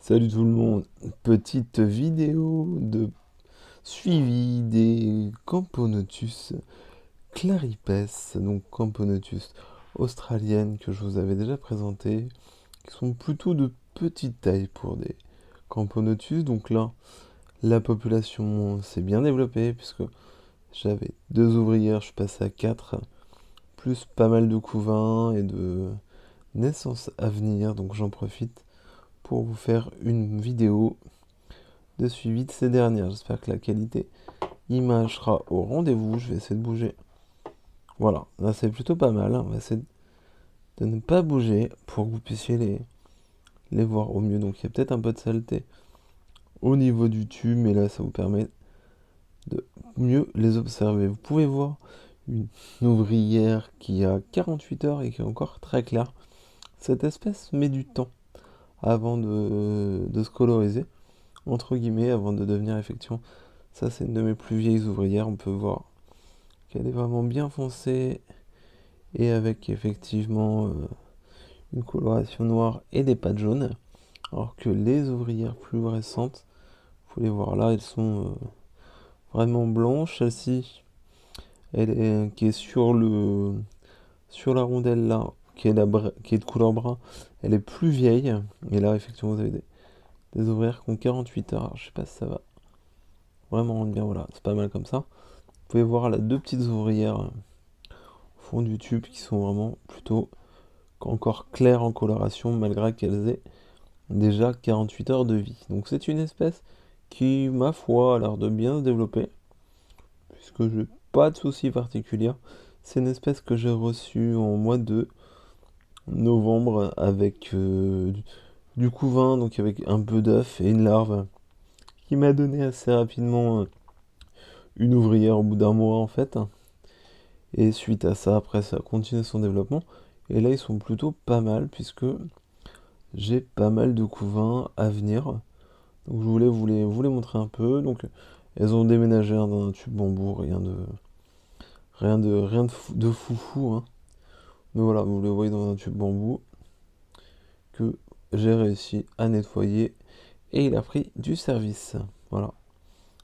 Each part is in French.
Salut tout le monde, petite vidéo de suivi des Camponotus claripes, donc Camponotus australiennes que je vous avais déjà présenté, qui sont plutôt de petite taille pour des Camponotus. Donc là, la population s'est bien développée puisque j'avais 2 ouvrières, je suis passé à 4, plus pas mal de couvains et de naissances à venir, donc j'en profite pour vous faire une vidéo de suivi de ces dernières. J'espère que la qualité image sera au rendez-vous. Je vais essayer de bouger. Voilà, là c'est plutôt pas mal. On va essayer de ne pas bouger pour que vous puissiez les voir au mieux. Donc il y a peut-être un peu de saleté au niveau du tube, mais là ça vous permet de mieux les observer. Vous pouvez voir une ouvrière qui a 48 heures et qui est encore très claire. Cette espèce met du temps avant de se coloriser, entre guillemets, avant de devenir effectivement. Ça, c'est une de mes plus vieilles ouvrières. On peut voir qu'elle est vraiment bien foncée et avec effectivement une coloration noire et des pattes jaunes. Alors que les ouvrières plus récentes, vous pouvez voir là, elles sont vraiment blanches. Celle-ci, qui est sur la rondelle là, qui est de couleur brun, elle est plus vieille. Et là, effectivement, vous avez des ouvrières qui ont 48 heures. Alors, je sais pas si ça va vraiment rendre bien. Voilà, c'est pas mal comme ça. Vous pouvez voir là deux petites ouvrières au fond du tube qui sont vraiment plutôt encore claires en coloration malgré qu'elles aient déjà 48 heures de vie. Donc c'est une espèce qui, ma foi, a l'air de bien se développer puisque je n'ai pas de soucis particuliers. C'est une espèce que j'ai reçue en mois de novembre avec du couvain, donc avec un peu d'œuf et une larve qui m'a donné assez rapidement une ouvrière au bout d'un mois en fait. Et suite à ça, après, ça a continué son développement. Et là, ils sont plutôt pas mal, puisque j'ai pas mal de couvains à venir. Donc, je voulais vous les montrer un peu. Donc, elles ont déménagé dans un tube bambou, rien de foufou, hein. Mais voilà, vous les voyez dans un tube bambou que j'ai réussi à nettoyer. Et il a pris du service. Voilà.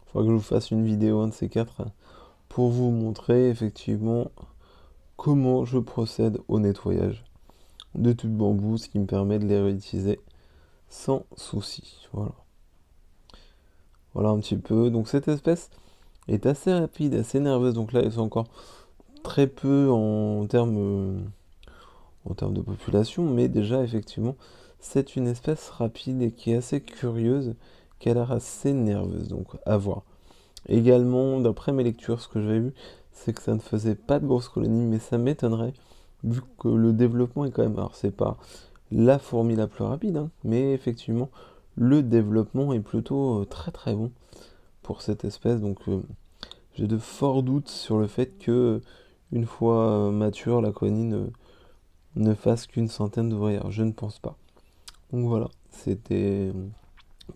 Il faudra que je vous fasse une vidéo, un de ces quatre, pour vous montrer effectivement comment je procède au nettoyage de tubes bambou, ce qui me permet de les réutiliser sans souci. Voilà. Voilà un petit peu. Donc cette espèce est assez rapide, assez nerveuse. Donc là, ils sont encore très peu en termes de population, mais déjà effectivement, c'est une espèce rapide et qui est assez curieuse, qui a l'air assez nerveuse. Donc à voir. Également, d'après mes lectures, ce que j'avais vu, c'est que ça ne faisait pas de grosses colonies, mais ça m'étonnerait, vu que le développement est quand même. Alors, c'est pas la fourmi la plus rapide, hein, mais effectivement, le développement est plutôt très très bon pour cette espèce. Donc, j'ai de forts doutes sur le fait que, une fois mature, la colonie ne fasse qu'une centaine d'ouvrières. Je ne pense pas. Donc voilà, c'était.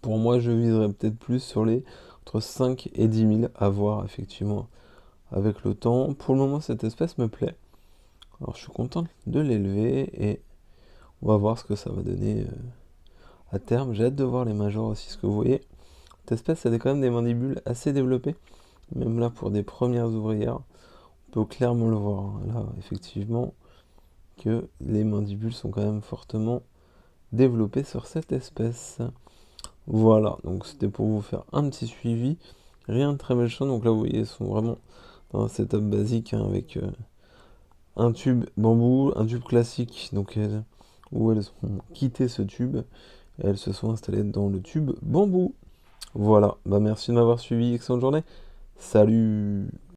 Pour moi, je viserais peut-être plus sur les entre 5 et 10 000 à voir effectivement avec le temps. Pour le moment, cette espèce me plaît. Alors, je suis content de l'élever et on va voir ce que ça va donner à terme. J'ai hâte de voir les majors aussi, ce que vous voyez. Cette espèce a quand même des mandibules assez développées. Même là, pour des premières ouvrières, on peut clairement le voir, hein. Là, effectivement, que les mandibules sont quand même fortement développées sur cette espèce. Voilà, donc c'était pour vous faire un petit suivi. Rien de très méchant, donc là, vous voyez, ils sont vraiment dans un setup basique, hein, avec un tube bambou, un tube classique, donc où elles ont quitté ce tube et elles se sont installées dans le tube bambou. Voilà, bah merci de m'avoir suivi, excellente journée. Salut!